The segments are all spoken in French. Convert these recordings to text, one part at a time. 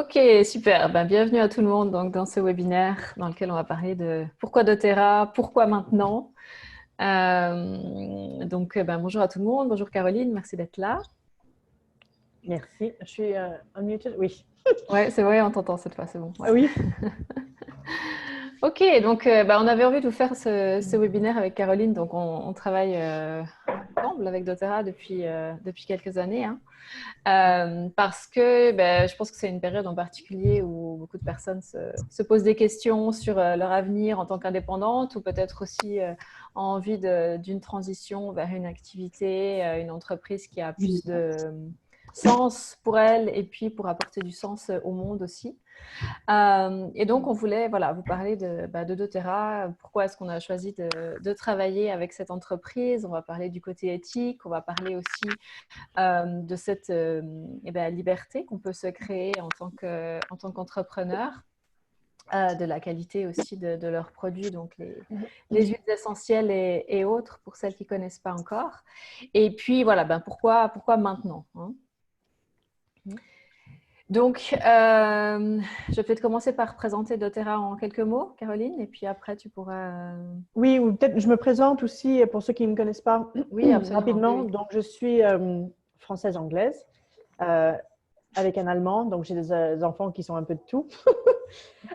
Ok, super. Ben, bienvenue à tout le monde donc, dans ce webinaire dans lequel on va parler de pourquoi doTERRA, pourquoi maintenant. Bonjour à tout le monde. Bonjour Caroline, merci d'être là. Merci. Je suis unmuted. Oui. Ouais, c'est vrai, on t'entend cette fois, c'est bon. Ouais. Oui. Ok, on avait envie de vous faire ce webinaire avec Caroline. Donc, on travaille ensemble avec doTERRA depuis quelques années. Hein. Parce que je pense que c'est une période en particulier où beaucoup de personnes se posent des questions sur leur avenir en tant qu'indépendante ou peut-être aussi ont envie d'une transition vers une activité, une entreprise qui a plus de sens pour elles et puis pour apporter du sens au monde aussi. Et donc, on voulait vous parler de doTERRA. Pourquoi est-ce qu'on a choisi de travailler avec cette entreprise? On va parler du côté éthique, on va parler aussi de cette liberté qu'on peut se créer en tant qu'entrepreneur, de la qualité aussi de leurs produits, donc les huiles essentielles et autres pour celles qui ne connaissent pas encore. Et puis pourquoi maintenant, hein? Donc, je vais peut-être commencer par présenter doTERRA en quelques mots, Caroline, et puis après tu pourras… Oui, ou peut-être je me présente aussi pour ceux qui ne me connaissent pas Oui, absolument. rapidement. Oui. Donc, je suis française-anglaise avec un allemand. Donc, j'ai des enfants qui sont un peu de tout.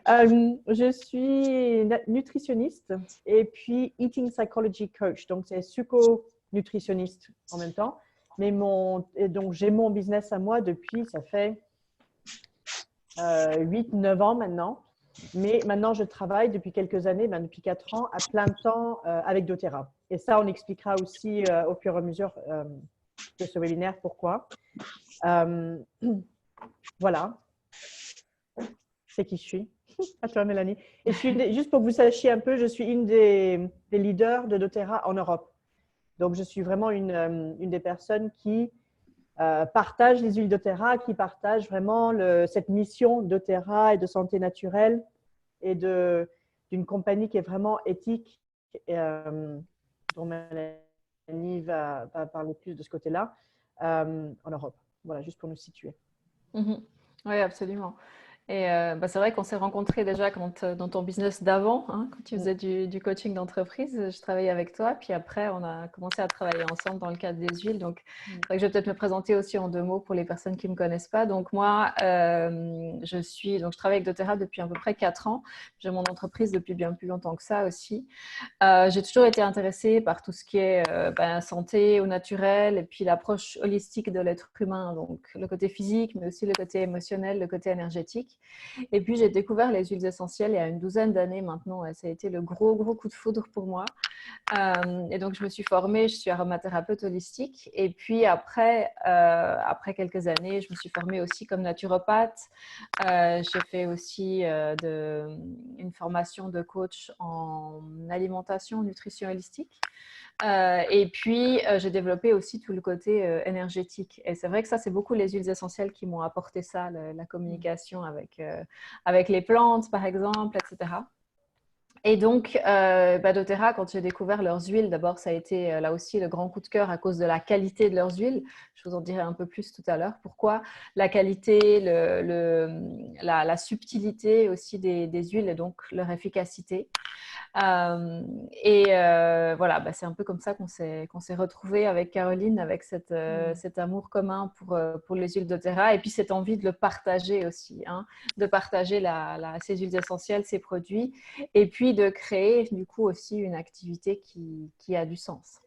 Je suis nutritionniste et puis eating psychology coach. Donc, c'est psycho-nutritionniste en même temps. Donc, j'ai mon business à moi depuis, ça fait 8-9 ans maintenant. Mais maintenant, je travaille depuis quelques années, depuis 4 ans, à plein temps avec doTERRA. Et ça, on expliquera aussi au fur et à mesure de ce webinaire pourquoi. Voilà, c'est qui je suis. À toi, Mélanie. Et juste pour que vous sachiez un peu, je suis une des leaders de doTERRA en Europe. Donc, je suis vraiment une des personnes qui partage les huiles doTERRA, qui partage vraiment cette mission doTERRA et de santé naturelle et d'une compagnie qui est vraiment éthique, dont Mélanie va parler plus de ce côté-là, en Europe. Voilà, juste pour nous situer. Oui, absolument. Et c'est vrai qu'on s'est rencontrés déjà dans ton business d'avant, hein, quand tu faisais du coaching d'entreprise. Je travaillais avec toi, puis après, on a commencé à travailler ensemble dans le cadre des huiles. Donc, c'est vrai que je vais peut-être me présenter aussi en 2 mots pour les personnes qui ne me connaissent pas. Donc, moi, je travaille avec doTERRA depuis à peu près 4 ans. J'ai mon entreprise depuis bien plus longtemps que ça aussi. J'ai toujours été intéressée par tout ce qui est santé au naturel et puis l'approche holistique de l'être humain, donc le côté physique, mais aussi le côté émotionnel, le côté énergétique. Et puis, j'ai découvert les huiles essentielles il y a une douzaine d'années maintenant. Et ça a été le gros coup de foudre pour moi. Et donc, je me suis formée, je suis aromathérapeute holistique. Et puis, après quelques années, je me suis formée aussi comme naturopathe. J'ai fait aussi une formation de coach en alimentation, nutrition holistique. Et puis, j'ai développé aussi tout le côté énergétique. Et c'est vrai que ça, c'est beaucoup les huiles essentielles qui m'ont apporté ça, la communication avec les plantes, par exemple, etc. Et donc, doTERRA, quand j'ai découvert leurs huiles, d'abord, ça a été là aussi le grand coup de cœur à cause de la qualité de leurs huiles. Je vous en dirai un peu plus tout à l'heure. Pourquoi la qualité, la subtilité aussi des huiles et donc leur efficacité. C'est un peu comme ça qu'on s'est retrouvés avec Caroline, avec cet amour commun pour les huiles doTERRA et puis cette envie de le partager aussi, hein, de partager ces huiles essentielles, ces produits, et puis de créer du coup aussi une activité qui a du sens.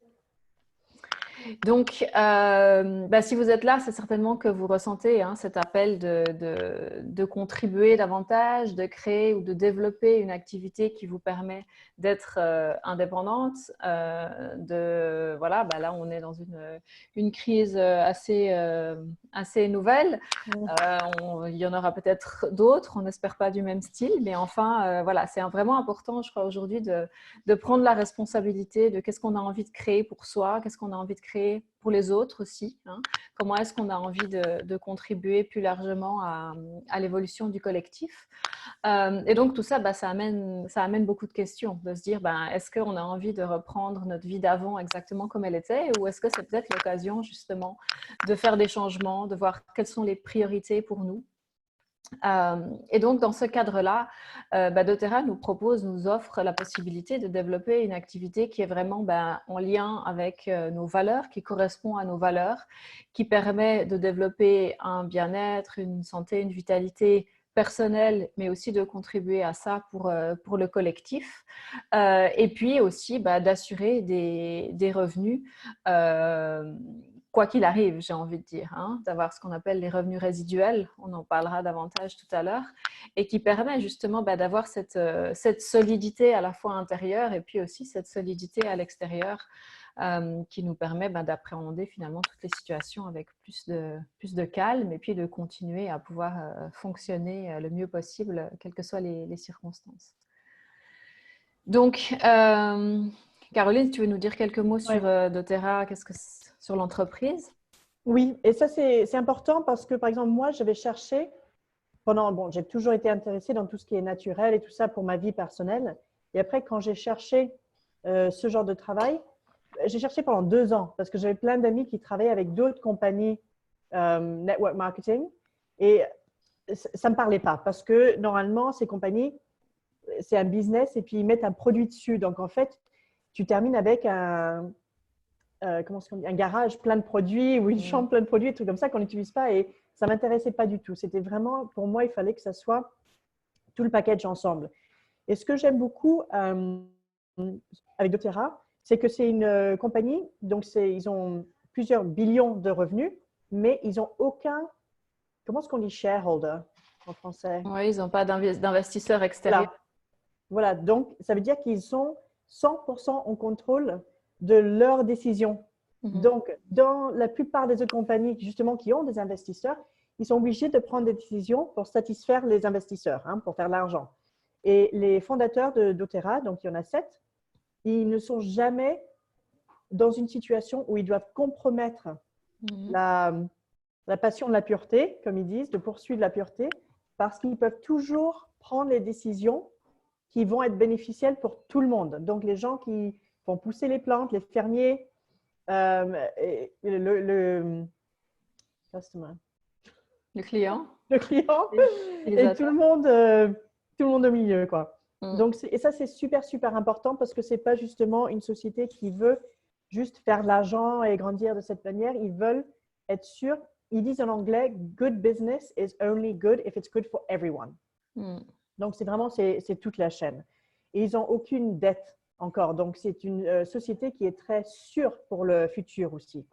Donc, si vous êtes là, c'est certainement que vous ressentez cet appel de contribuer davantage, de créer ou de développer une activité qui vous permet d'être indépendante. Là, on est dans une crise assez nouvelle. Il y en aura peut-être d'autres, on n'espère pas du même style, mais enfin, c'est vraiment important, je crois, aujourd'hui de prendre la responsabilité de qu'est-ce qu'on a envie de créer pour soi, qu'est-ce qu'on a envie de créer pour les autres aussi, hein. Comment est-ce qu'on a envie de contribuer plus largement à l'évolution du collectif. Et donc tout ça, ça amène beaucoup de questions, de se dire, est-ce qu'on a envie de reprendre notre vie d'avant exactement comme elle était, ou est-ce que c'est peut-être l'occasion justement de faire des changements, de voir quelles sont les priorités pour nous. Et donc, dans ce cadre-là, doTERRA nous offre la possibilité de développer une activité qui est vraiment en lien avec nos valeurs, qui correspond à nos valeurs, qui permet de développer un bien-être, une santé, une vitalité personnelle, mais aussi de contribuer à ça pour le collectif. Et puis aussi d'assurer des revenus quoi qu'il arrive, j'ai envie de dire, hein, d'avoir ce qu'on appelle les revenus résiduels, on en parlera davantage tout à l'heure, et qui permet justement d'avoir cette solidité à la fois intérieure et puis aussi cette solidité à l'extérieur qui nous permet d'appréhender finalement toutes les situations avec plus de calme et puis de continuer à pouvoir fonctionner le mieux possible, quelles que soient les circonstances. Donc, Caroline, tu veux nous dire quelques mots sur doTERRA, sur l'entreprise? Oui, et ça c'est important parce que par exemple moi j'avais cherché j'ai toujours été intéressée dans tout ce qui est naturel et tout ça pour ma vie personnelle. Et après quand j'ai cherché ce genre de travail, j'ai cherché pendant 2 ans parce que j'avais plein d'amis qui travaillaient avec d'autres compagnies network marketing et ça me parlait pas parce que normalement ces compagnies c'est un business et puis ils mettent un produit dessus. Donc en fait tu termines avec un garage plein de produits ou une chambre plein de produits, tout comme ça qu'on n'utilise pas et ça ne m'intéressait pas du tout. C'était vraiment, pour moi, il fallait que ça soit tout le package ensemble. Et ce que j'aime beaucoup avec doTERRA, c'est que c'est une compagnie, donc ils ont plusieurs billions de revenus, mais ils n'ont aucun, comment est-ce qu'on dit shareholder en français? Oui, ils n'ont pas d'investisseurs extérieurs. Voilà, donc ça veut dire qu'ils sont 100% en contrôle de leurs décisions. Donc, dans la plupart des autres compagnies, justement, qui ont des investisseurs, ils sont obligés de prendre des décisions pour satisfaire les investisseurs, hein, pour faire l'argent. Et les fondateurs de doTERRA, donc il y en a 7, ils ne sont jamais dans une situation où ils doivent compromettre la passion de la pureté, comme ils disent, de poursuivre la pureté, parce qu'ils peuvent toujours prendre les décisions qui vont être bénéficielles pour tout le monde. Donc, les gens qui vont pousser les plantes, les fermiers, le client, et tout le monde au milieu, quoi. Donc, et ça, c'est super, super important parce que ce n'est pas justement une société qui veut juste faire de l'argent et grandir de cette manière. Ils veulent être sûrs. Ils disent en anglais, good business is only good if it's good for everyone. Donc, c'est vraiment, c'est toute la chaîne. Et ils n'ont aucune dette encore. Donc, c'est une société qui est très sûre pour le futur aussi.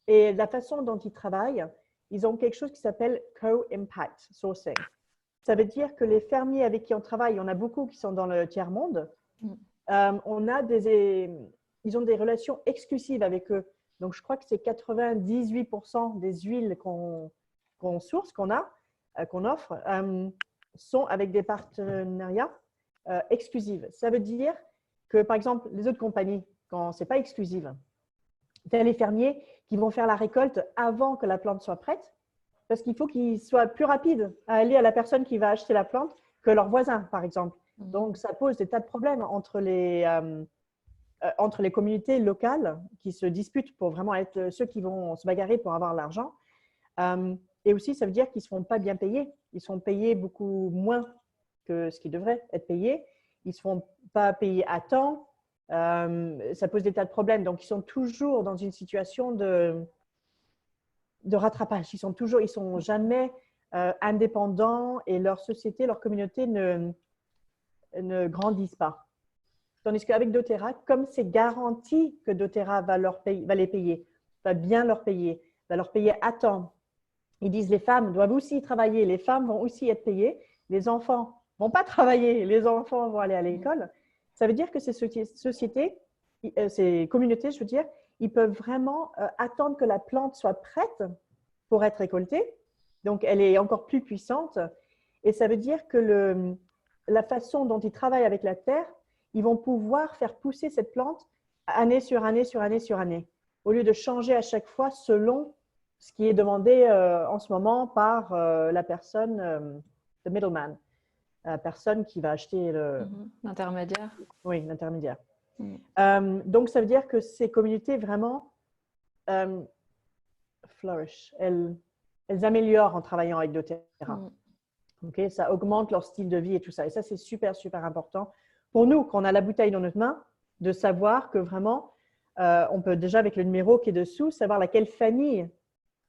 Et la façon dont ils travaillent, ils ont quelque chose qui s'appelle co-impact sourcing. Ça veut dire que les fermiers avec qui on travaille, il y en a beaucoup qui sont dans le tiers-monde, ils ont des relations exclusives avec eux. Donc, je crois que c'est 98% des huiles qu'on source, qu'on offre, sont avec des partenariats exclusifs. Ça veut dire que, par exemple, les autres compagnies, quand ce n'est pas exclusif, tu as les fermiers qui vont faire la récolte avant que la plante soit prête parce qu'il faut qu'ils soient plus rapides à aller à la personne qui va acheter la plante que leur voisin, par exemple. Donc, ça pose des tas de problèmes entre les communautés locales qui se disputent pour vraiment être ceux qui vont se bagarrer pour avoir l'argent. Et aussi, ça veut dire qu'ils ne se font pas bien payés. Ils sont payés beaucoup moins que ce qui devrait être payé. Ils ne se font pas payer à temps. Ça pose des tas de problèmes. Donc, ils sont toujours dans une situation de rattrapage. Ils sont jamais indépendants et leur société, leur communauté ne grandissent pas. Tandis qu'avec doTERRA, comme c'est garanti que doTERRA va les payer, va bien leur payer, va leur payer à temps. Ils disent les femmes doivent aussi travailler, les femmes vont aussi être payées, les enfants ne vont pas travailler, les enfants vont aller à l'école. Ça veut dire que ces sociétés, ces communautés, je veux dire, ils peuvent vraiment attendre que la plante soit prête pour être récoltée. Donc, elle est encore plus puissante. Et ça veut dire que la façon dont ils travaillent avec la terre, ils vont pouvoir faire pousser cette plante année sur année, sur année, sur année, au lieu de changer à chaque fois selon ce qui est demandé en ce moment par la personne, le middleman, la personne qui va acheter l'intermédiaire. Oui, l'intermédiaire. Donc, ça veut dire que ces communautés vraiment flourish. Elles améliorent en travaillant avec doTERRA. Okay? Ça augmente leur style de vie et tout ça. Et ça, c'est super, super important pour nous, quand on a la bouteille dans notre main, de savoir que vraiment, on peut déjà, avec le numéro qui est dessous, savoir laquelle famille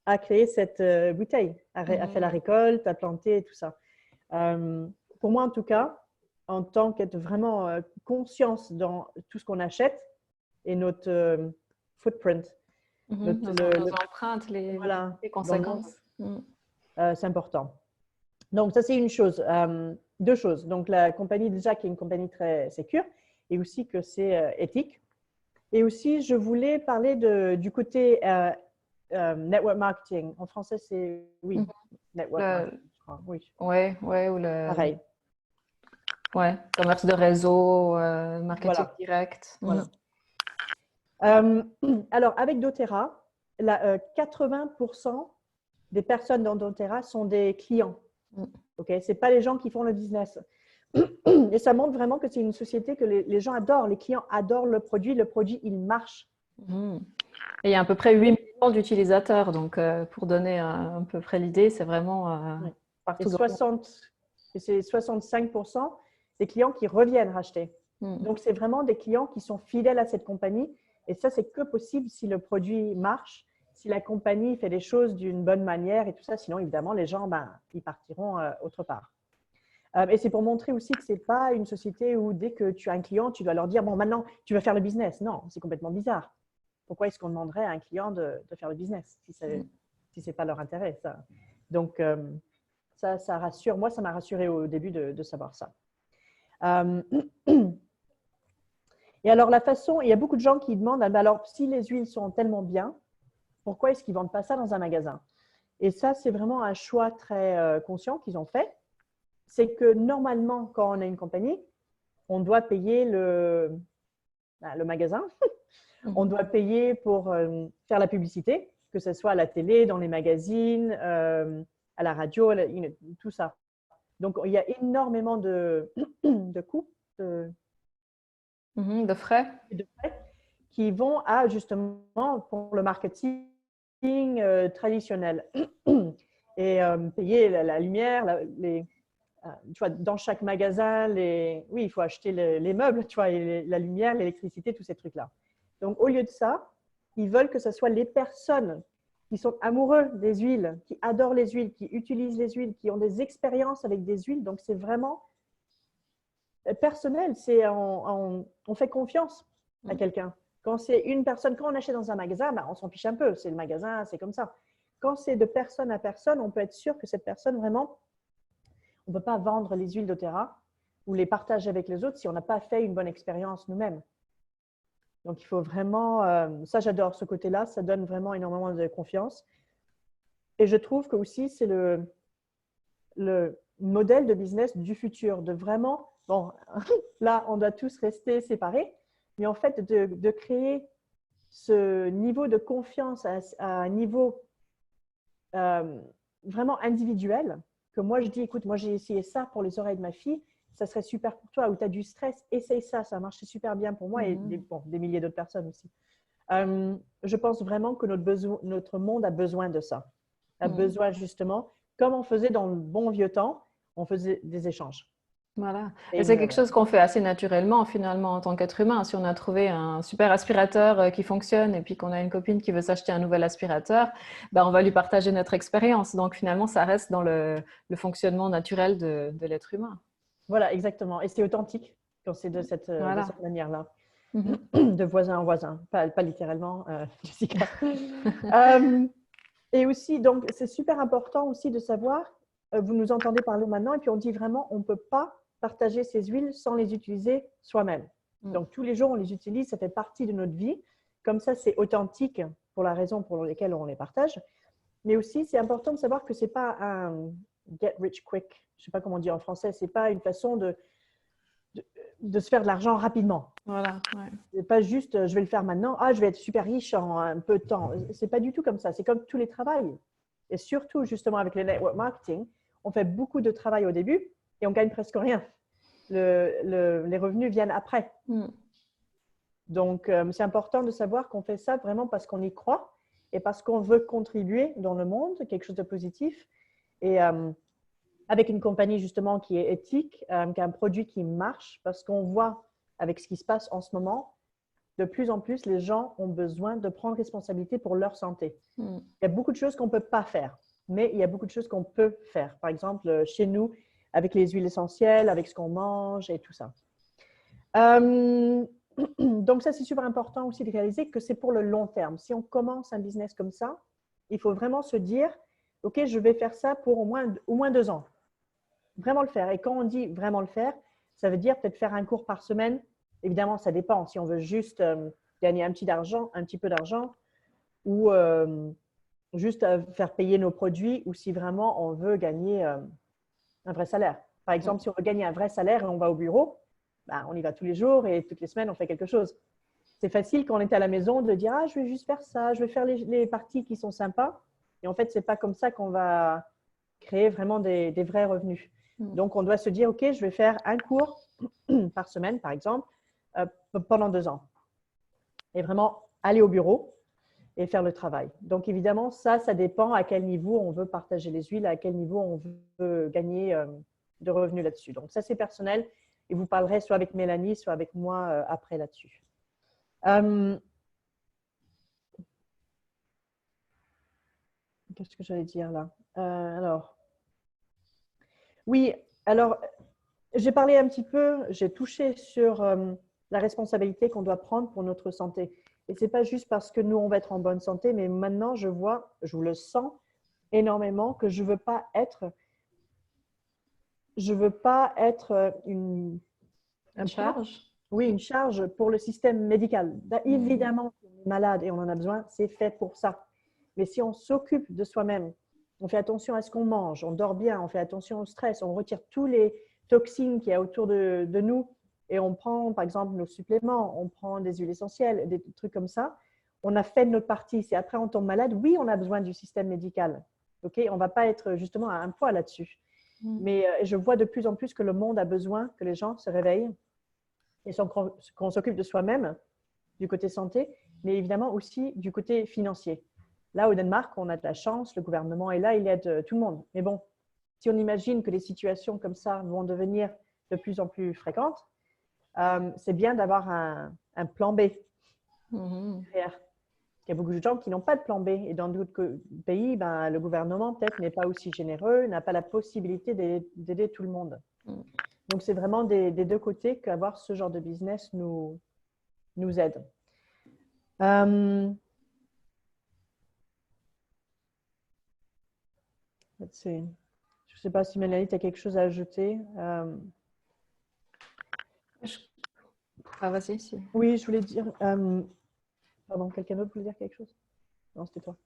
a créé cette bouteille, a fait la récolte, a planté et tout ça. Pour moi, en tout cas, en tant qu'être vraiment conscience dans tout ce qu'on achète et notre footprint, Nos empreintes, voilà, les conséquences. c'est important. Donc, ça, c'est une chose. Deux choses. Donc, la compagnie, déjà, qui est une compagnie très sécure et aussi que c'est éthique. Et aussi, je voulais parler du côté network marketing. En français, c'est, oui, network marketing, je crois. Oui, Ouais, ou pareil. Commerce de réseau, marketing Voilà. direct. Voilà. Alors, avec doTERRA, 80% des personnes dans doTERRA sont des clients. Okay? Ce n'est pas les gens qui font le business. Et ça montre vraiment que c'est une société que les gens adorent. Les clients adorent le produit. Le produit, il marche. Et il y a à peu près 8 millions d'utilisateurs. Donc, pour donner à peu près l'idée, c'est vraiment partout dans le monde. Et c'est 65% des clients qui reviennent racheter. Donc, c'est vraiment des clients qui sont fidèles à cette compagnie. Et ça, c'est que possible si le produit marche, si la compagnie fait les choses d'une bonne manière et tout ça. Sinon, évidemment, les gens, ils partiront autre part. Et c'est pour montrer aussi que ce n'est pas une société où dès que tu as un client, tu dois leur dire, bon, maintenant, tu vas faire le business. Non, c'est complètement bizarre. Pourquoi est-ce qu'on demanderait à un client de faire le business si ce n'est pas leur intérêt, ça. Donc, ça rassure. Moi, ça m'a rassuré au début de savoir ça. Et alors, la façon, il y a beaucoup de gens qui demandent, alors, si les huiles sont tellement bien, pourquoi est-ce qu'ils ne vendent pas ça dans un magasin? Et ça, c'est vraiment un choix très conscient qu'ils ont fait. C'est que normalement, quand on a une compagnie, on doit payer le magasin. On doit payer pour faire la publicité, que ce soit à la télé, dans les magazines, à la radio, tout ça. Donc, il y a énormément de coûts, de frais. Qui vont à justement pour le marketing traditionnel. Et payer la lumière, tu vois, dans chaque magasin, oui, il faut acheter les meubles, tu vois, et la lumière, l'électricité, tous ces trucs-là. Donc, au lieu de ça, ils veulent que ce soit les personnes qui sont amoureux des huiles, qui adorent les huiles, qui utilisent les huiles, qui ont des expériences avec des huiles. Donc, c'est vraiment personnel. On fait confiance à quelqu'un. Quand c'est une personne, quand on achète dans un magasin, on s'en fiche un peu. C'est le magasin, c'est comme ça. Quand c'est de personne à personne, on peut être sûr que cette personne, vraiment, on ne peut pas vendre les huiles doTERRA ou les partager avec les autres si on n'a pas fait une bonne expérience nous-mêmes. Donc, il faut vraiment… ça, j'adore ce côté-là. Ça donne vraiment énormément de confiance. Et je trouve que aussi, c'est le modèle de business du futur, de vraiment… Bon, là, on doit tous rester séparés, mais en fait, de créer ce niveau de confiance à un niveau vraiment individuel, que moi, je dis, écoute, moi, j'ai essayé ça pour les oreilles de ma fille, ça serait super pour toi, ou tu as du stress, essaye ça, ça a marché super bien pour moi et des milliers d'autres personnes aussi. Je pense vraiment que notre monde a besoin de ça, a besoin justement, comme on faisait dans le bon vieux temps, on faisait des échanges. Voilà. Et c'est quelque chose qu'on fait assez naturellement finalement en tant qu'être humain. Si on a trouvé un super aspirateur qui fonctionne et puis qu'on a une copine qui veut s'acheter un nouvel aspirateur, on va lui partager notre expérience. Donc finalement, ça reste dans le fonctionnement naturel de l'être humain. Voilà, exactement. Et c'est authentique quand c'est de cette manière-là. De voisin en voisin, pas littéralement, Jessica. Et aussi, donc, c'est super important aussi de savoir, vous nous entendez parler maintenant, et puis on dit vraiment, on ne peut pas partager ces huiles sans les utiliser soi-même. Donc, tous les jours, on les utilise, ça fait partie de notre vie. Comme ça, c'est authentique pour la raison pour laquelle on les partage. Mais aussi, c'est important de savoir que ce n'est pas un get rich quick. Je ne sais pas comment dire en français. Ce n'est pas une façon de se faire de l'argent rapidement. Voilà. Ouais. C'est pas juste, je vais le faire maintenant. Je vais être super riche en un peu de temps. C'est pas du tout comme ça. C'est comme tous les travails. Et surtout, justement, avec le network marketing, on fait beaucoup de travail au début et on gagne presque rien. Les revenus viennent après. Donc, c'est important de savoir qu'on fait ça vraiment parce qu'on y croit et parce qu'on veut contribuer dans le monde, quelque chose de positif. Et avec une compagnie justement qui est éthique, qui a un produit qui marche, parce qu'on voit avec ce qui se passe en ce moment, de plus en plus, les gens ont besoin de prendre responsabilité pour leur santé. Mm. Il y a beaucoup de choses qu'on ne peut pas faire, mais il y a beaucoup de choses qu'on peut faire. Par exemple, chez nous, avec les huiles essentielles, avec ce qu'on mange et tout ça. Donc ça, c'est super important aussi de réaliser que c'est pour le long terme. Si on commence un business comme ça, il faut vraiment se dire, OK, je vais faire ça pour au moins 2 ans. Vraiment le faire. Et quand on dit vraiment le faire, ça veut dire peut-être faire un cours par semaine. Évidemment, ça dépend. Si on veut juste gagner un petit peu d'argent, ou juste faire payer nos produits, ou si vraiment on veut gagner un vrai salaire. Par exemple, si on veut gagner un vrai salaire et on va au bureau, ben, on y va tous les jours et toutes les semaines, on fait quelque chose. C'est facile quand on est à la maison de dire « Ah, je vais juste faire ça, je vais faire les parties qui sont sympas. » Et en fait, ce n'est pas comme ça qu'on va créer vraiment des vrais revenus. Donc, on doit se dire « Ok, je vais faire un cours par semaine, par exemple, pendant 2 ans. » Et vraiment aller au bureau et faire le travail. Donc, évidemment, ça dépend à quel niveau on veut partager les huiles, à quel niveau on veut gagner de revenus là-dessus. Donc, ça, c'est personnel. Et vous parlerez soit avec Mélanie, soit avec moi après là-dessus. Qu'est-ce que j'allais dire là? Oui, alors, j'ai parlé un petit peu, j'ai touché sur la responsabilité qu'on doit prendre pour notre santé. Et ce n'est pas juste parce que nous, on va être en bonne santé, mais maintenant, je le sens énormément que je ne veux pas être une charge. Oui, une charge pour le système médical. Évidemment, si on est malade et on en a besoin, c'est fait pour ça. Mais si on s'occupe de soi-même, on fait attention à ce qu'on mange, on dort bien, on fait attention au stress, on retire tous les toxines qu'il y a autour de nous et on prend, par exemple, nos suppléments, on prend des huiles essentielles, des trucs comme ça, on a fait notre partie. Si après on tombe malade, oui, on a besoin du système médical. Okay, on ne va pas être justement à un poids là-dessus. Mais je vois de plus en plus que le monde a besoin que les gens se réveillent et qu'on s'occupe de soi-même du côté santé, mais évidemment aussi du côté financier. Là, au Danemark, on a de la chance, le gouvernement est là, il aide tout le monde. Mais bon, si on imagine que des situations comme ça vont devenir de plus en plus fréquentes, c'est bien d'avoir un plan B derrière. Il y a beaucoup de gens qui n'ont pas de plan B. Et dans d'autres pays, ben, le gouvernement peut-être n'est pas aussi généreux, n'a pas la possibilité d'aider tout le monde. Donc, c'est vraiment des 2 côtés qu'avoir ce genre de business nous aide. Je ne sais pas si Mélanie, tu as quelque chose à ajouter. Vas-y, si. Oui, je voulais dire… pardon, quelqu'un d'autre voulait dire quelque chose? Non, c'était toi.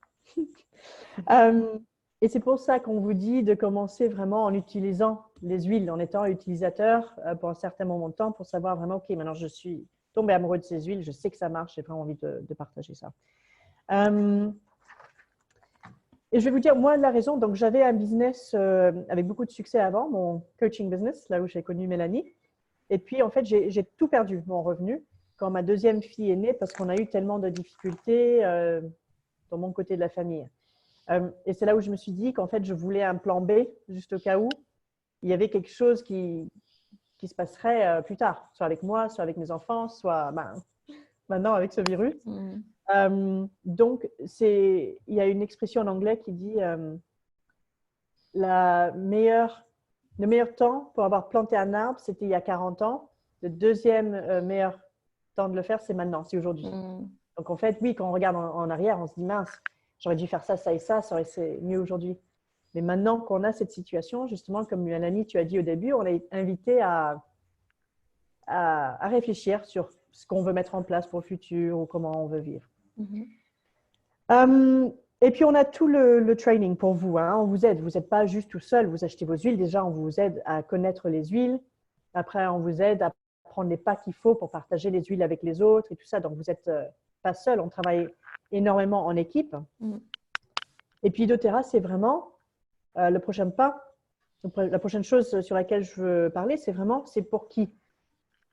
Et c'est pour ça qu'on vous dit de commencer vraiment en utilisant les huiles, en étant utilisateur pour un certain moment de temps pour savoir vraiment, OK, maintenant je suis tombée amoureux de ces huiles, je sais que ça marche, j'ai vraiment envie de partager ça. Et je vais vous dire, moi, la raison, donc j'avais un business avec beaucoup de succès avant, mon coaching business, là où j'ai connu Mélanie. Et puis, en fait, j'ai tout perdu, mon revenu, quand ma 2e fille est née, parce qu'on a eu tellement de difficultés dans mon côté de la famille. Et c'est là où je me suis dit qu'en fait, je voulais un plan B, juste au cas où il y avait quelque chose qui se passerait plus tard, soit avec moi, soit avec mes enfants, soit maintenant avec ce virus. Donc, il y a une expression en anglais qui dit le meilleur temps pour avoir planté un arbre, c'était il y a 40 ans. Le deuxième meilleur temps de le faire, c'est maintenant, c'est aujourd'hui. Donc, en fait, oui, quand on regarde en arrière, on se dit, mince, j'aurais dû faire ça, ça et ça aurait été mieux aujourd'hui. Mais maintenant qu'on a cette situation, justement, comme Mélanie, tu as dit au début, on est invité à réfléchir sur ce qu'on veut mettre en place pour le futur ou comment on veut vivre. Et puis, on a tout le training pour vous. Hein. On vous aide. Vous n'êtes pas juste tout seul. Vous achetez vos huiles. Déjà, on vous aide à connaître les huiles. Après, on vous aide à prendre les pas qu'il faut pour partager les huiles avec les autres et tout ça. Donc, vous n'êtes pas seul. On travaille énormément en équipe. Et puis, doTERRA, c'est vraiment le prochain pas. La prochaine chose sur laquelle je veux parler, c'est vraiment, c'est pour qui?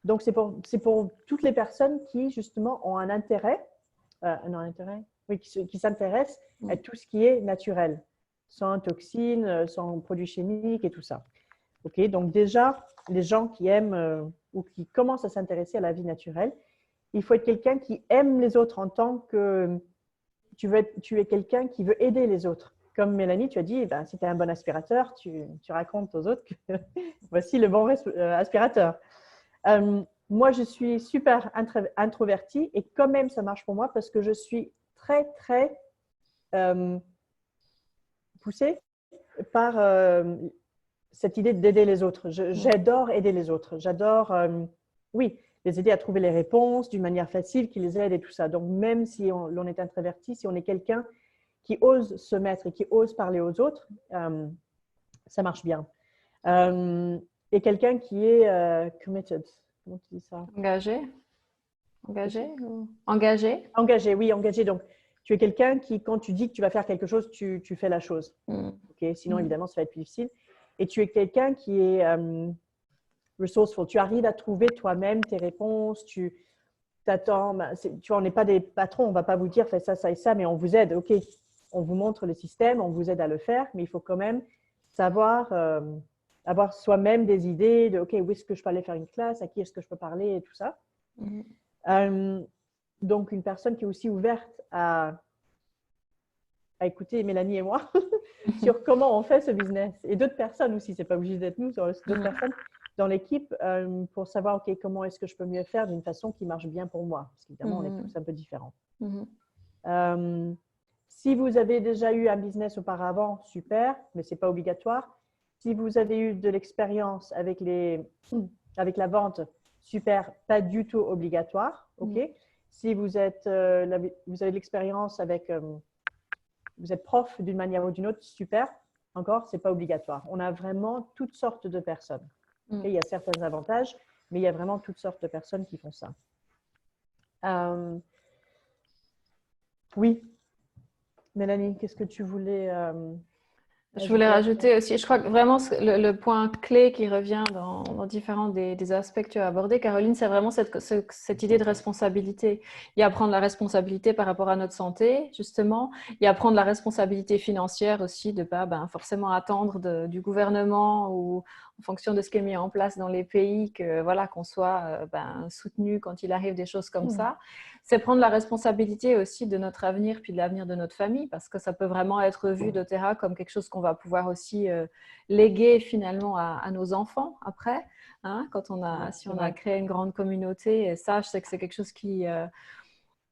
Donc, c'est pour toutes les personnes qui, justement, ont un intérêt, oui, qui s'intéressent à tout ce qui est naturel. sans toxines, sans produits chimiques et tout ça. Ok, donc déjà, les gens qui aiment ou qui commencent à s'intéresser à la vie naturelle, il faut être quelqu'un qui aime les autres en tant que tu es quelqu'un qui veut aider les autres. Comme Mélanie, tu as dit, ben, si tu es un bon aspirateur, tu racontes aux autres que voici le bon aspirateur. Moi, je suis super introvertie et quand même, ça marche pour moi parce que je suis très, très poussée par cette idée d'aider les autres. J'adore aider les autres. J'adore, oui, les aider à trouver les réponses d'une manière facile, qui les aide et tout ça. Donc, même si l'on est introverti, si on est quelqu'un qui ose se mettre et qui ose parler aux autres, ça marche bien. Et quelqu'un qui est committed. Comment tu dis ça? Engagé? Engagé? Engagé? Engagé, oui, engagé. Donc, tu es quelqu'un qui, quand tu dis que tu vas faire quelque chose, tu fais la chose. Okay? Sinon, évidemment, ça va être plus difficile. Et tu es quelqu'un qui est resourceful. Tu arrives à trouver toi-même tes réponses. Tu t'attends. Tu vois, on n'est pas des patrons. On ne va pas vous dire fais ça, ça et ça, mais on vous aide. OK, on vous montre le système, on vous aide à le faire, mais il faut quand même savoir avoir soi-même des idées de OK, où est-ce que je peux aller faire une classe, à qui est-ce que je peux parler et tout ça. Donc, une personne qui est aussi ouverte à écouter Mélanie et moi sur comment on fait ce business. Et d'autres personnes aussi, c'est pas obligé d'être nous, d'autres personnes dans l'équipe pour savoir, OK, comment est-ce que je peux mieux faire d'une façon qui marche bien pour moi. Parce qu'évidemment, on est tous un peu différents. Si vous avez déjà eu un business auparavant, super, mais ce n'est pas obligatoire. Si vous avez eu de l'expérience avec la vente, super, pas du tout obligatoire. OK. Si vous avez de l'expérience avec vous êtes prof d'une manière ou d'une autre, super. Encore, ce n'est pas obligatoire. On a vraiment toutes sortes de personnes. Okay? Il y a certains avantages, mais il y a vraiment toutes sortes de personnes qui font ça. Oui. Mélanie, qu'est-ce que tu voulais Je voulais rajouter aussi, je crois que vraiment le point clé qui revient dans différents des aspects que tu as abordés, Caroline, c'est vraiment cette idée de responsabilité. Il y a prendre la responsabilité par rapport à notre santé, justement. Il y a prendre la responsabilité financière aussi, de ne pas forcément attendre du gouvernement ou en fonction de ce qui est mis en place dans les pays, qu'on soit soutenu quand il arrive des choses comme ça. C'est prendre la responsabilité aussi de notre avenir puis de l'avenir de notre famille, parce que ça peut vraiment être vu doTERRA comme quelque chose qu'on va pouvoir aussi léguer finalement à nos enfants après, hein, si on a créé une grande communauté. Et ça, je sais que c'est quelque chose qui…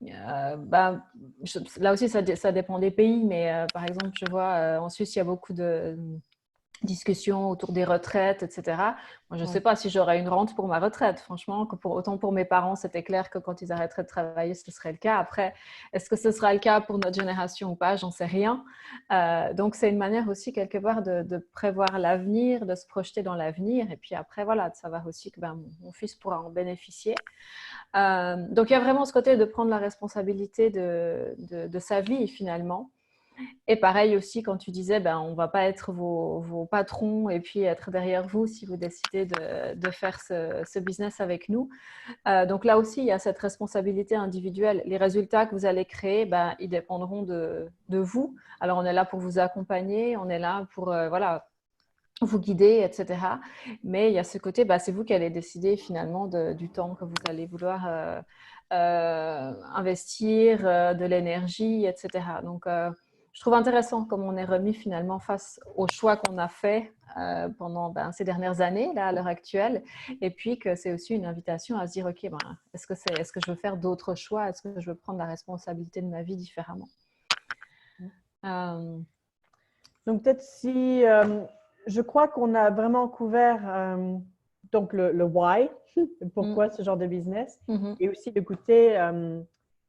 là aussi, ça dépend des pays, mais par exemple, je vois en Suisse, il y a beaucoup de discussions autour des retraites, etc. Moi, je ne sais pas si j'aurais une rente pour ma retraite. Franchement, autant pour mes parents, c'était clair que quand ils arrêteraient de travailler, ce serait le cas. Après, est-ce que ce sera le cas pour notre génération ou pas? J'en sais rien. Donc, c'est une manière aussi, quelque part, de prévoir l'avenir, de se projeter dans l'avenir. Et puis après, voilà, de savoir aussi que mon fils pourra en bénéficier. Donc, il y a vraiment ce côté de prendre la responsabilité de sa vie, finalement. Et pareil aussi, quand tu disais, on ne va pas être vos patrons et puis être derrière vous si vous décidez de faire ce business avec nous. Donc là aussi, il y a cette responsabilité individuelle. Les résultats que vous allez créer, ils dépendront de vous. Alors, on est là pour vous accompagner, on est là pour vous guider, etc. Mais il y a ce côté, c'est vous qui allez décider finalement du temps que vous allez vouloir investir, de l'énergie, etc. Donc, je trouve intéressant comme on est remis finalement face aux choix qu'on a faits pendant ces dernières années, là, à l'heure actuelle. Et puis que c'est aussi une invitation à se dire, OK, est-ce que je veux faire d'autres choix? Est-ce que je veux prendre la responsabilité de ma vie différemment? Donc, peut-être si… je crois qu'on a vraiment couvert donc le why, pourquoi ce genre de business, et aussi le côté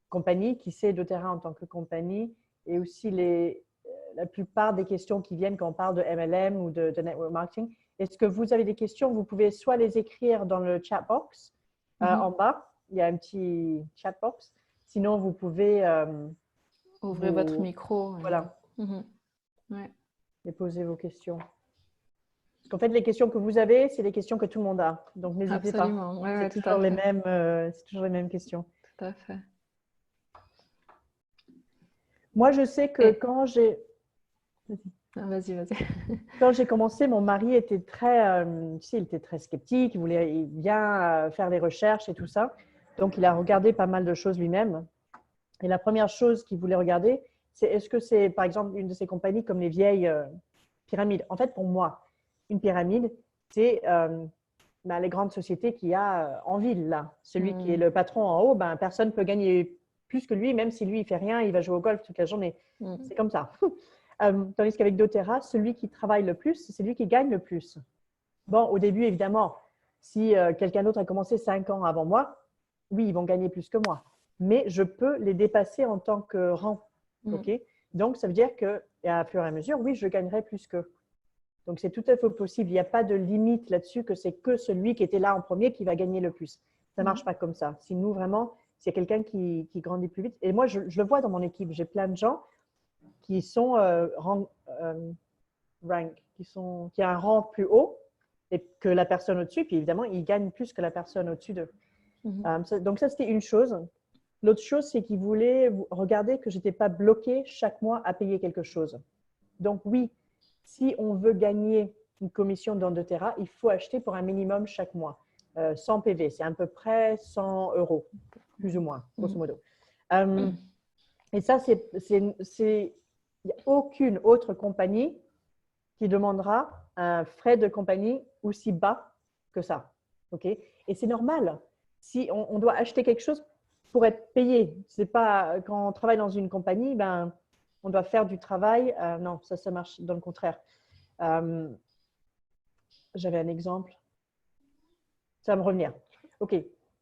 compagnie, qui sait doTERRA en tant que compagnie, et aussi la plupart des questions qui viennent quand on parle de MLM ou de network marketing. Est-ce que vous avez des questions? Vous pouvez soit les écrire dans le chat box en bas, il y a un petit chat box. Sinon, vous pouvez ouvrir votre micro. Voilà. Ouais. Et poser vos questions. Parce qu'en fait, les questions que vous avez, c'est les questions que tout le monde a. Donc, n'hésitez pas. Ouais, c'est toujours les mêmes questions. Tout à fait. Moi, je sais que quand j'ai… Ah, vas-y, vas-y. Quand j'ai commencé, mon mari était très, tu sais, il était très sceptique, il voulait bien faire les recherches et tout ça. Donc, il a regardé pas mal de choses lui-même. Et la première chose qu'il voulait regarder, c'est est-ce que c'est, par exemple, une de ces compagnies comme les vieilles pyramides. En fait, pour moi, une pyramide, c'est les grandes sociétés qu'il y a en ville, là. Celui qui est le patron en haut, personne ne peut gagner plus que lui, même si lui, il fait rien, il va jouer au golf toute la journée. C'est comme ça. Tandis qu'avec doTERRA, celui qui travaille le plus, c'est lui qui gagne le plus. Bon, au début, évidemment, si quelqu'un d'autre a commencé 5 ans avant moi, oui, ils vont gagner plus que moi. Mais je peux les dépasser en tant que rang. Okay. Donc, ça veut dire qu'à fur et à mesure, oui, je gagnerai plus qu'eux. Donc, c'est tout à fait possible. Il n'y a pas de limite là-dessus que c'est que celui qui était là en premier qui va gagner le plus. Ça ne marche pas comme ça. Si nous, vraiment, s'il y a quelqu'un qui grandit plus vite, et moi, je le vois dans mon équipe, j'ai plein de gens qui sont qui a un rang plus haut et que la personne au-dessus, puis évidemment, ils gagnent plus que la personne au-dessus d'eux. Donc ça, c'était une chose. L'autre chose, c'est qu'ils voulaient regarder que je n'étais pas bloquée chaque mois à payer quelque chose. Donc oui, si on veut gagner une commission dans doTERRA, il faut acheter pour un minimum chaque mois. 100 PV, c'est à peu près 100 €, plus ou moins, grosso modo. Et ça, il n'y a aucune autre compagnie qui demandera un frais de compagnie aussi bas que ça. Okay? Et c'est normal. Si on doit acheter quelque chose pour être payé, c'est pas quand on travaille dans une compagnie, on doit faire du travail. Non, ça marche dans le contraire. J'avais un exemple. Ça va me revenir. OK.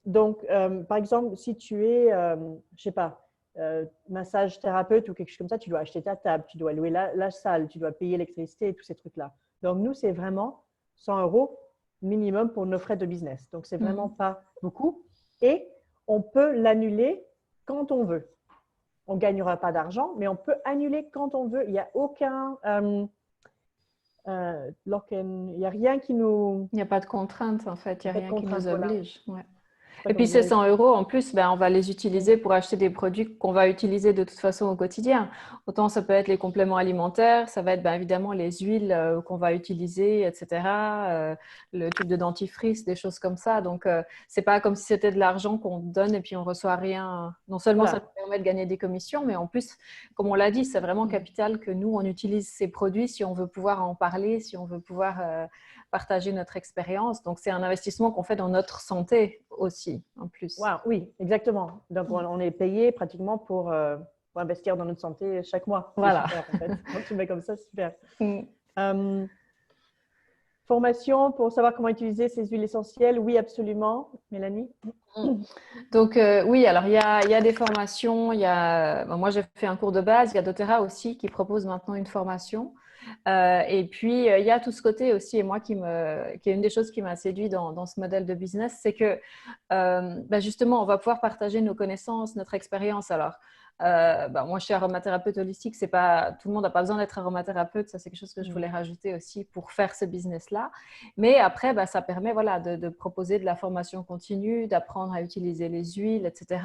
Donc, par exemple, si tu es, je sais pas, massage thérapeute ou quelque chose comme ça, tu dois acheter ta table, tu dois louer la salle, tu dois payer l'électricité et tous ces trucs-là. Donc, nous, c'est vraiment 100 € minimum pour nos frais de business. Donc, c'est vraiment pas beaucoup. Et on peut l'annuler quand on veut. On ne gagnera pas d'argent, mais on peut annuler quand on veut. Il n'y a aucun lock-in. Il n'y a rien qui nous… Il n'y a pas de contrainte, en fait. Il n'y a Pas de rien qui contrainte, nous voilà. oblige. Ouais. Pas Et comme puis vous ces avez… 100 € en plus, on va les utiliser pour acheter des produits qu'on va utiliser de toute façon au quotidien. Autant ça peut être les compléments alimentaires, ça va être évidemment les huiles qu'on va utiliser, etc. Le tube de dentifrice, des choses comme ça. Donc c'est pas comme si c'était de l'argent qu'on donne et puis on reçoit rien. Non seulement ça Voilà. nous permet de gagner des commissions, mais en plus, comme on l'a dit, c'est vraiment capital que nous on utilise ces produits si on veut pouvoir en parler, si on veut pouvoir partager notre expérience. Donc, c'est un investissement qu'on fait dans notre santé aussi, en plus. Wow, oui, exactement. Donc, on est payé pratiquement pour investir dans notre santé chaque mois. C'est Voilà. super, en fait. Quand tu mets comme ça, c'est super. Mm. Formation pour savoir comment utiliser ces huiles essentielles, oui, absolument. Mélanie? Donc, oui, alors il y a des formations. Moi, j'ai fait un cours de base. Il y a doTERRA aussi qui propose maintenant une formation. Et puis, il y a tout ce côté aussi, et moi, qui est une des choses qui m'a séduit dans ce modèle de business, c'est que justement, on va pouvoir partager nos connaissances, notre expérience. Alors, moi, je suis aromathérapeute holistique. C'est pas, tout le monde n'a pas besoin d'être aromathérapeute. Ça, c'est quelque chose que je voulais rajouter aussi pour faire ce business-là. Mais après, ça permet de proposer de la formation continue, d'apprendre à utiliser les huiles, etc.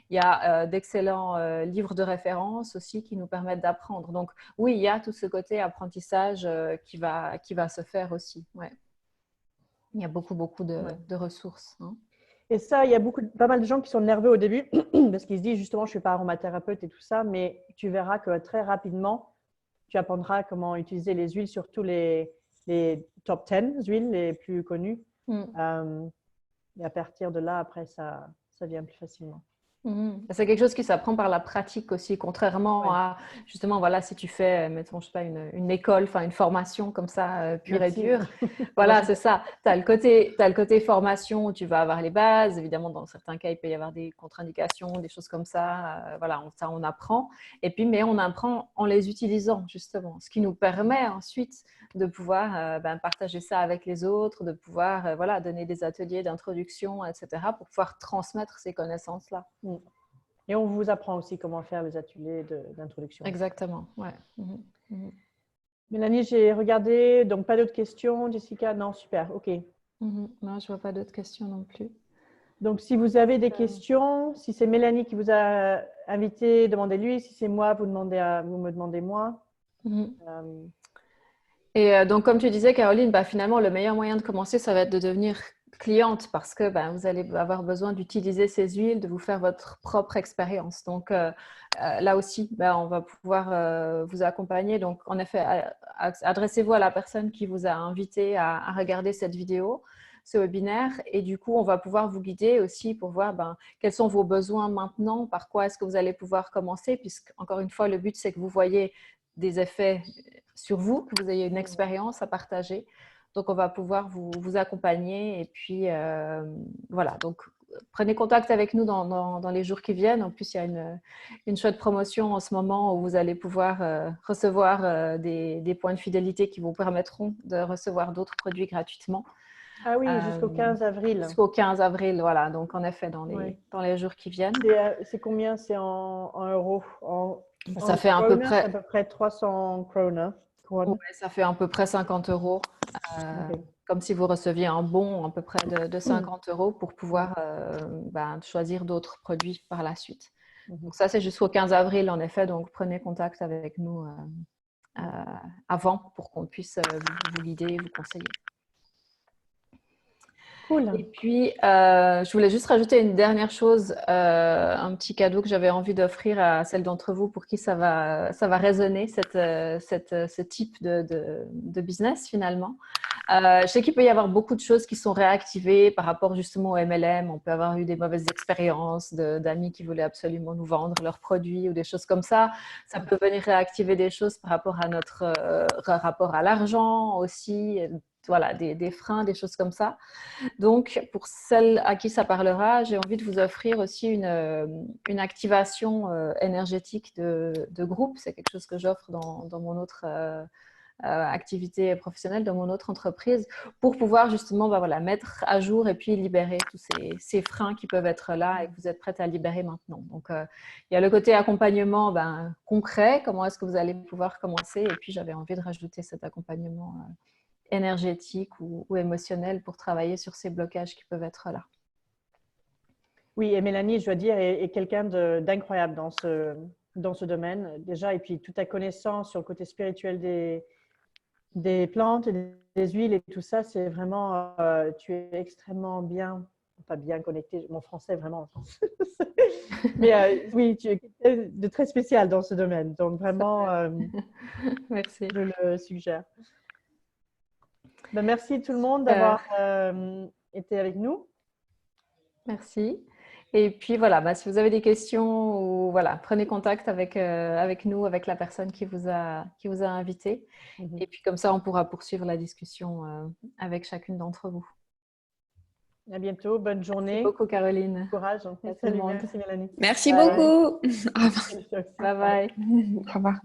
Il y a d'excellents livres de référence aussi qui nous permettent d'apprendre. Donc, oui, il y a tout ce côté apprentissage qui va se faire aussi. Ouais. Il y a beaucoup de ressources. Hein. Et ça, il y a pas mal de gens qui sont nerveux au début parce qu'ils se disent justement, je ne suis pas aromathérapeute et tout ça, mais tu verras que très rapidement, tu apprendras comment utiliser les huiles, surtout les top 10 huiles les plus connues. Et à partir de là, après, ça vient plus facilement. C'est quelque chose qui s'apprend par la pratique aussi, contrairement à justement, voilà, si tu fais, mettons, je sais pas, une école, enfin une formation comme ça, pure et dure. Voilà, c'est ça. Tu as le côté formation où tu vas avoir les bases. Évidemment, dans certains cas, il peut y avoir des contre-indications, des choses comme ça. Voilà, ça, on apprend. Et puis, mais on apprend en les utilisant, justement. Ce qui nous permet ensuite de pouvoir partager ça avec les autres, de pouvoir donner des ateliers d'introduction, etc., pour pouvoir transmettre ces connaissances-là. Et on vous apprend aussi comment faire les ateliers d'introduction. Exactement, ouais. Mélanie, j'ai regardé, donc pas d'autres questions. Jessica, non, super, ok. Non, je vois pas d'autres questions non plus. Donc, si vous avez des questions, si c'est Mélanie qui vous a invité, demandez-lui. Si c'est moi, vous me demandez moi. Et donc, comme tu disais, Caroline, bah, finalement, le meilleur moyen de commencer, ça va être de devenir cliente parce que bah, vous allez avoir besoin d'utiliser ces huiles, de vous faire votre propre expérience. Donc, là aussi, bah, on va pouvoir vous accompagner. Donc, en effet, adressez-vous à la personne qui vous a invité à regarder cette vidéo, ce webinaire. Et du coup, on va pouvoir vous guider aussi pour voir ben, quels sont vos besoins maintenant, par quoi est-ce que vous allez pouvoir commencer, puisque, encore une fois, le but, c'est que vous voyez des effets sur vous, que vous ayez une expérience à partager. Donc, on va pouvoir vous accompagner. Et puis, voilà. Donc, prenez contact avec nous dans les jours qui viennent. En plus, il y a une chouette promotion en ce moment où vous allez pouvoir recevoir des points de fidélité qui vous permettront de recevoir d'autres produits gratuitement. Ah oui, jusqu'au 15 avril. Jusqu'au 15 avril, voilà. Donc, en effet, dans les jours qui viennent. C'est combien? C'est en euros? Ça fait à peu près… C'est à peu près 300 kroner. Ouais, ça fait à peu près 50 euros. Comme si vous receviez un bon à peu près de 50 euros pour pouvoir choisir d'autres produits par la suite. Donc ça, c'est jusqu'au 15 avril, en effet. Donc, prenez contact avec nous avant pour qu'on puisse vous guider, vous conseiller. Cool. Et puis, je voulais juste rajouter une dernière chose, un petit cadeau que j'avais envie d'offrir à celles d'entre vous pour qui ça va résonner, ce type de business finalement. Je sais qu'il peut y avoir beaucoup de choses qui sont réactivées par rapport justement au MLM. On peut avoir eu des mauvaises expériences d'amis qui voulaient absolument nous vendre leurs produits ou des choses comme ça. Ça peut venir réactiver des choses par rapport à notre rapport à l'argent aussi. Voilà, des freins, des choses comme ça. Donc, pour celles à qui ça parlera, j'ai envie de vous offrir aussi une activation énergétique de groupe. C'est quelque chose que j'offre dans mon autre activité professionnelle, dans mon autre entreprise, pour pouvoir justement mettre à jour et puis libérer tous ces freins qui peuvent être là et que vous êtes prête à libérer maintenant. Donc, il y a le côté accompagnement concret, comment est-ce que vous allez pouvoir commencer, et puis j'avais envie de rajouter cet accompagnement énergétique ou émotionnel pour travailler sur ces blocages qui peuvent être là. Oui, et Mélanie, je dois dire, est quelqu'un d'incroyable dans ce domaine déjà. Et puis, toute ta connaissance sur le côté spirituel des plantes, et des huiles et tout ça, c'est vraiment, tu es extrêmement bien, pas bien connecté. Mon français, vraiment. Mais oui, tu es de très spécial dans ce domaine. Donc, vraiment, merci. Je le suggère. Ben, merci tout le monde d'avoir été avec nous. Merci. Et puis voilà, si vous avez des questions, ou voilà, prenez contact avec nous, avec la personne qui vous a invité. Et puis comme ça, on pourra poursuivre la discussion avec chacune d'entre vous. À bientôt, bonne journée. Merci beaucoup, Caroline. Courage. Salut, merci Mélanie. Merci beaucoup. Bye bye. Au revoir.